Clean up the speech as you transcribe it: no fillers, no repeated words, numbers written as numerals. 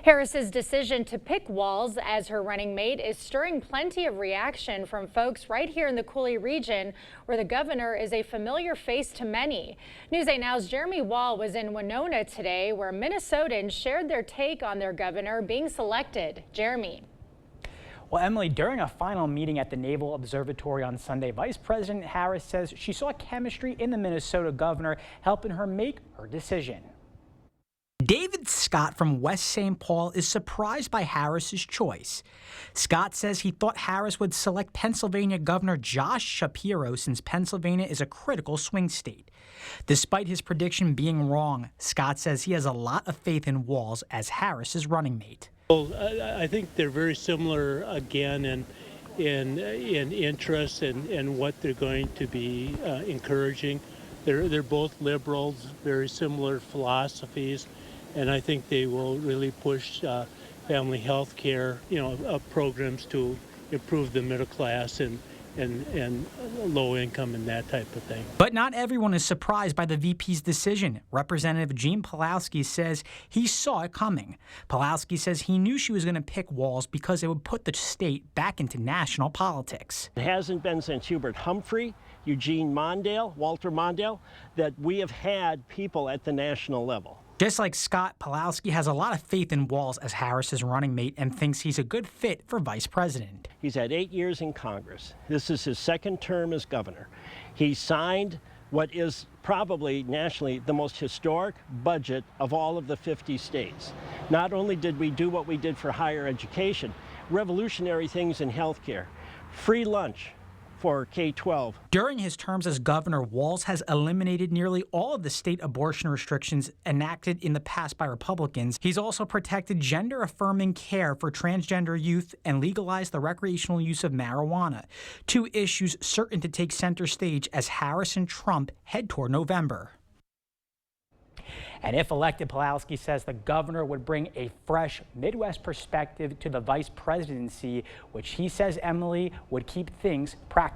Harris's decision to pick Walz as her running mate is stirring plenty of reaction from folks right here in the Coulee region, where the governor is a familiar face to many. News 8 Now's Jeremy Wall was in Winona today, where Minnesotans shared their take on their governor being selected. Jeremy. Well, Emily, during a final meeting at the Naval Observatory on Sunday, Vice President Harris says she saw chemistry in the Minnesota governor, helping her make her decision. David Scott from West St. Paul is surprised by Harris's choice. Scott says he thought Harris would select Pennsylvania Governor Josh Shapiro, since Pennsylvania is a critical swing state. Despite his prediction being wrong, Scott says he has a lot of faith in Walz as Harris's running mate. Well, I think they're very similar again in interests and what they're going to be encouraging. They're both liberals, very similar philosophies, and I think they will really push family health care, programs to improve the middle class and low income and that type of thing. But not everyone is surprised by the VP's decision. Representative Gene Pawlowski says he saw it coming. Pawlowski says he knew she was going to pick Walz because it would put the state back into national politics. It hasn't been since Hubert Humphrey, Eugene Mondale, Walter Mondale, that we have had people at the national level. Just like Scott, Pawlowski has a lot of faith in Walz as Harris's running mate and thinks he's a good fit for vice president. He's had 8 years in Congress. This is his second term as governor. He signed what is probably nationally the most historic budget of all of the 50 states. Not only did we do what we did for higher education, revolutionary things in healthcare, free lunch for K-12. During his terms as governor, Walz has eliminated nearly all of the state abortion restrictions enacted in the past by Republicans. He's also protected gender-affirming care for transgender youth and legalized the recreational use of marijuana, two issues certain to take center stage as Harris and Trump head toward November. And if elected, Pawlowski says the governor would bring a fresh Midwest perspective to the vice presidency, which he says, Emily, would keep things practical.